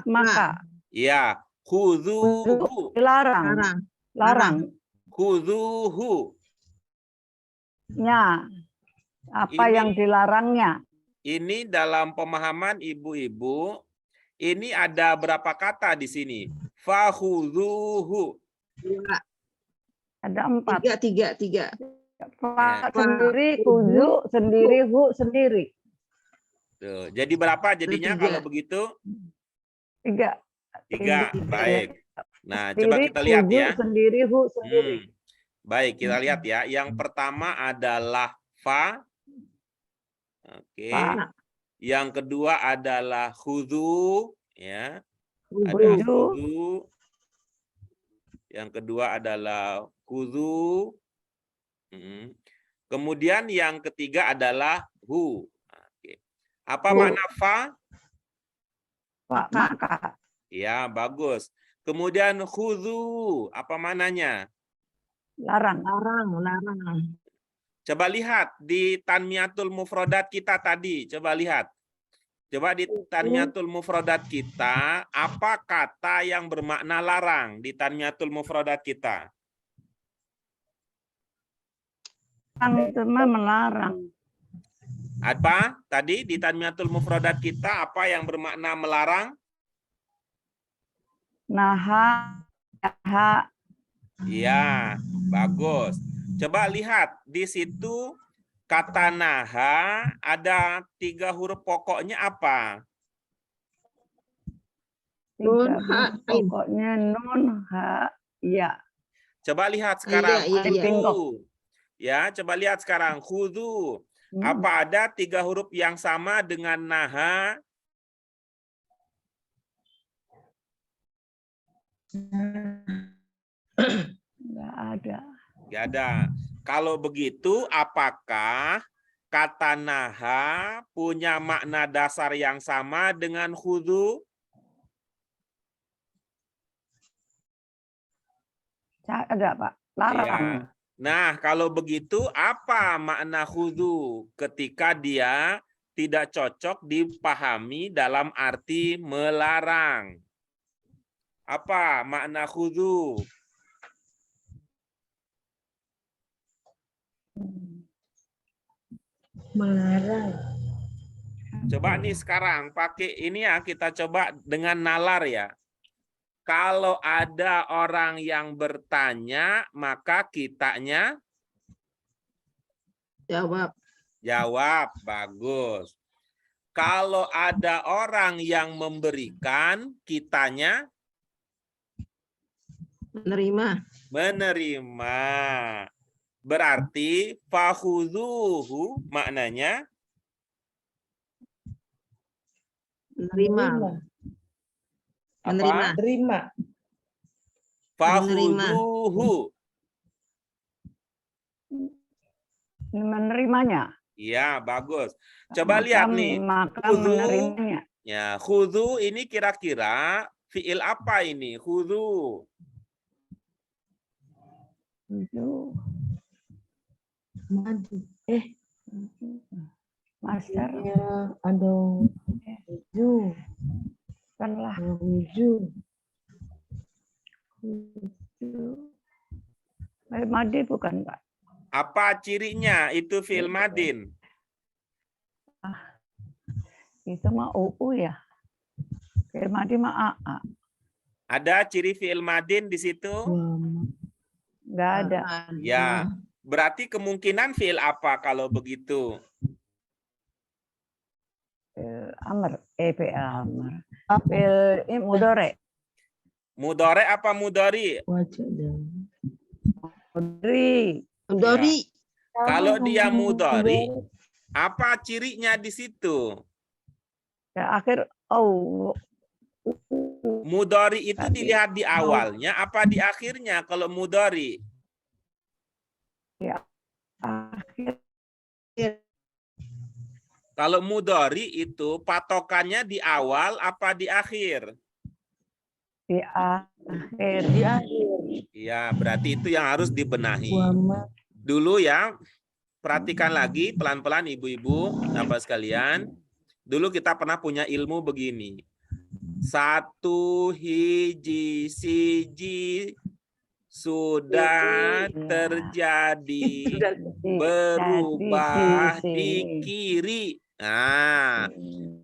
maka Ya, khudhuhu. dilarang. Larang. Khudhuhu. Apa Ini- yang dilarangnya? Ini dalam pemahaman ibu-ibu, ini ada berapa kata di sini? Fakhudhuhu. Ada 4. Tiga. Fa sendiri, khudu sendiri, hu sendiri. Tuh, jadi berapa jadinya Tiga. kalau begitu? 3. 3. Baik. Nah, coba Sendiri, kita lihat khudu ya. sendiri, hu sendiri. Baik, kita lihat ya. Yang pertama adalah fa. Oke. Fa. Yang kedua adalah khudhu, ya. Ada Khudu. khudhu. Yang kedua adalah khudhu. Kemudian yang ketiga adalah hu. Oke. Apa makna fa? Maka. Ya, bagus. Kemudian khudhu, apa maknanya? Larang. Coba lihat di Tanmiyatul Mufrodat kita tadi. Coba lihat. Coba di Tanmiyatul Mufrodat kita, apa kata yang bermakna larang di Tanmiyatul Mufrodat kita? Itu mah melarang. Apa? Tadi di Tanmiyatul Mufrodat kita, apa yang bermakna melarang? Naha. Iya, bagus. Coba lihat di situ kata naha ada 3 huruf pokoknya apa? Nun, ha, ain. Pokoknya nun, ha, ya. Coba lihat sekarang. Iya. Khudhu. Ya, coba lihat sekarang. Khudhu. Apa ada 3 huruf yang sama dengan naha? Enggak ada. Nggak ada. Kalau begitu, apakah kata naha punya makna dasar yang sama dengan khudhu? Ada, Pak. Larang. Ya. Nah, kalau begitu apa makna khudhu ketika dia tidak cocok dipahami dalam arti melarang? Apa makna khudhu? Melarang. Coba nih sekarang pakai ini ya, kita coba dengan nalar ya. Kalau ada orang yang bertanya, maka kitanya jawab. Bagus. Kalau ada orang yang memberikan, kitanya menerima. Berarti fakhudhuhu maknanya Menerima. fakhudhuhu. Menerimanya. Iya, bagus. Coba Maka- lihat nih. Maka Khudhu. menerimanya. Ya, khudhu ini kira-kira fiil apa ini? Khudhu. Itu. Madu. Master. Ya, ada tujuh. Kanlah. 7. Madi bukan, Pak. Apa cirinya itu fiil madin? Itu mah UU ya. Madi mah AA. Ada ciri fiil madin di situ? Enggak ada. Ya. Berarti kemungkinan fiil apa kalau begitu? Amr. Fi'il amr. Fi'il mudhari. Mudhari apa mudhari? Wajah dan Mudhari. Kalau dia mudhari, apa cirinya di situ? Ya, akhir Mudhari itu Tadi. dilihat di awalnya apa di akhirnya kalau mudhari? akhir Kalau mudhari itu patokannya di awal apa di akhir? Di akhir. Di akhir. Ya, berarti itu yang harus dibenahi. Muhammad. Dulu ya, perhatikan lagi pelan-pelan ibu-ibu, Bapak sekalian. Dulu kita pernah punya ilmu begini. 1, hiji, siji, sudah Iya. terjadi Sudah berubah Jadi di kiri. Nah,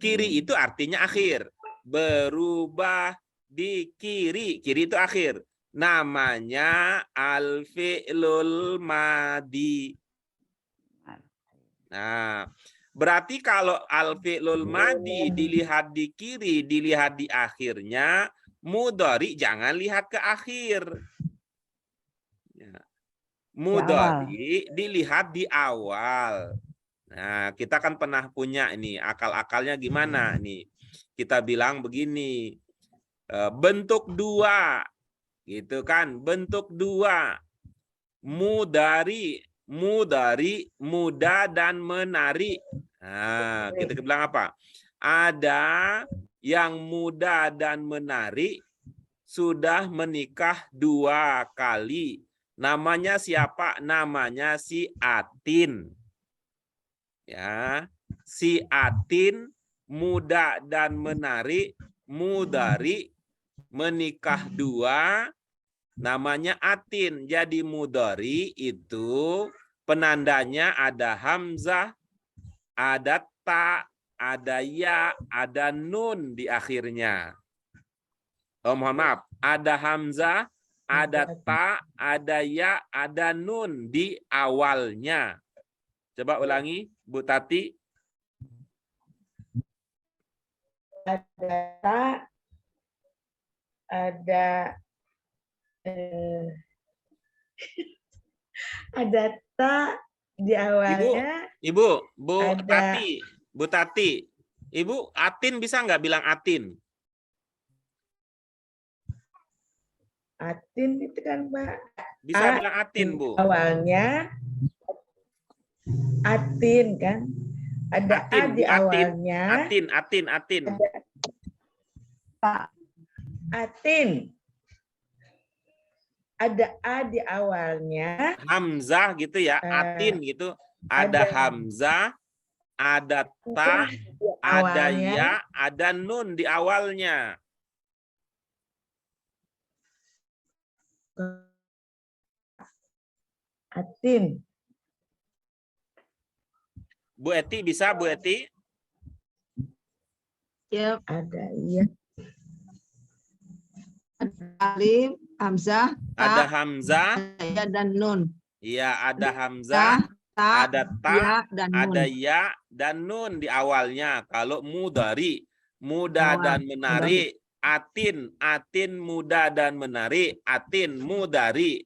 kiri itu artinya akhir. Berubah di kiri. Kiri itu akhir. Namanya al-fi'lul madi. Nah, berarti kalau al-fi'lul madi dilihat di kiri, dilihat di akhirnya, mudhari jangan lihat ke akhir. Ya. Mudhari dilihat di awal. Nah, kita kan pernah punya ini akal-akalnya gimana nih? Kita bilang begini, bentuk 2, gitu kan? Bentuk 2, mudhari, muda dan menarik. Nah, kita bilang apa? Ada yang muda dan menarik sudah menikah 2 kali. Namanya siapa? Namanya si Atin. Ya, si Atin muda dan menarik, mudhari, menikah 2, namanya Atin. Jadi mudhari itu penandanya ada hamzah, ada ta, ada ya, ada nun di akhirnya. Oh, mohon maaf, ada hamzah, ada ta, ada ya, ada nun di awalnya. Coba ulangi, Bu Tati. Ada ta, ada ada ta di awalnya. Ibu, Bu ada Tati, Bu Tati, Ibu Atin bisa nggak bilang Atin? Atin itu kan Pak. Bisa bilang Atin, Bu. Awalnya Atin kan. Ada Atin, A di Bu, Atin. awalnya. Atin. Pak. Atin. Ada A di awalnya. Hamzah gitu ya, Atin gitu. Ada hamzah, ada ta, ada ya, ada nun di awalnya. Atin. Bu Eti bisa, Bu Eti? Ya, Ada iya. alif, hamzah, Ada ta, hamzah, ya dan nun. iya ada hamzah, Ta, ada ta, ya dan nun. ada ya dan nun di awalnya. Kalau mudhari, muda dan menarik, atin, muda dan menarik, atin, mudhari.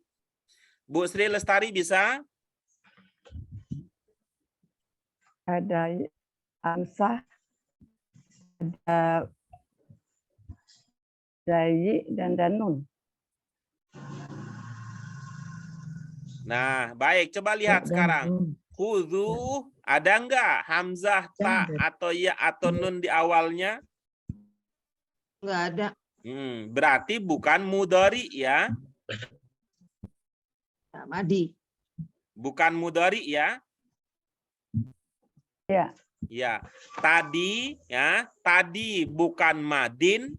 Bu Sri Lestari bisa? Ada hamzah, ada dayi dan danun. Nah, baik. Coba lihat sekarang. Khudhu, ada enggak hamzah, ta, atau ya, atau nun di awalnya? Enggak ada. Berarti bukan mudhari ya? Madi. Bukan mudhari ya? Ya. Ya. Tadi ya, tadi bukan madin,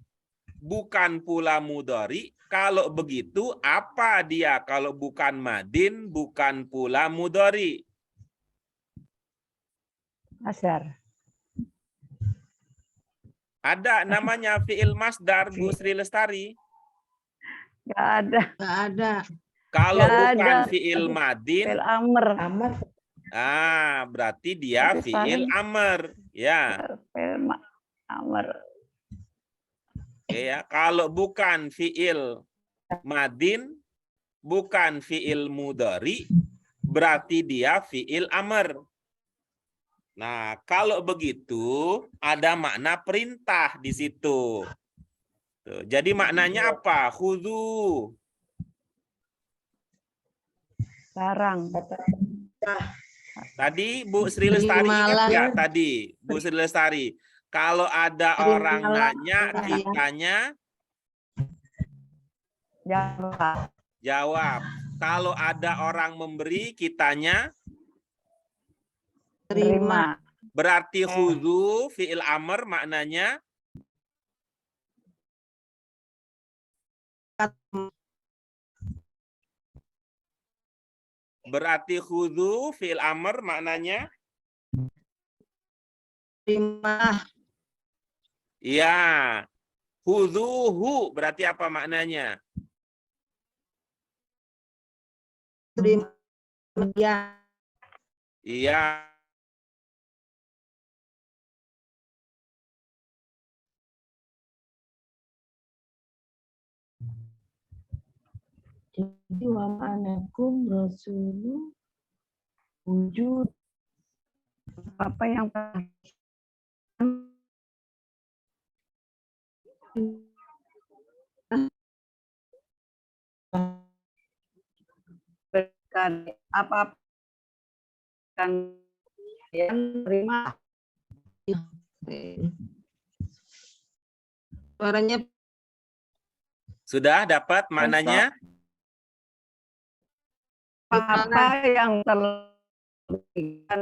bukan pula mudhari. Kalau begitu apa dia kalau bukan madin, bukan pula mudhari? Masdar. Ada namanya fi'il masdar, Bu Sri Lestari. Nggak ada. Enggak ada. Kalau Nggak bukan ada. fi'il madin, Fi'il amr. berarti dia fi'il amr. Ya. Fi'il amr. Oke ya. Kalau bukan fi'il madin, bukan fi'il mudhari, berarti dia fi'il amr. Nah, kalau begitu ada makna perintah di situ. Tuh, jadi maknanya apa? Khudhu. Larang. Tadi Bu Sri Lestari ingat Terimalah. nggak tadi Bu Sri Lestari? Kalau ada orang Terimalah. nanya, kitanya Jawab. jawab. Kalau ada orang memberi, kitanya Terima. berarti khudhu fi'il amr maknanya Terima. ya. Khudhuhu berarti apa maknanya? Terima. Ya. Iya. Jadi wa ma'anakum rasulu wujud. Apa yang berikan apa kan yang terima Suaranya Sudah dapat maknanya? apa yang telah diberikan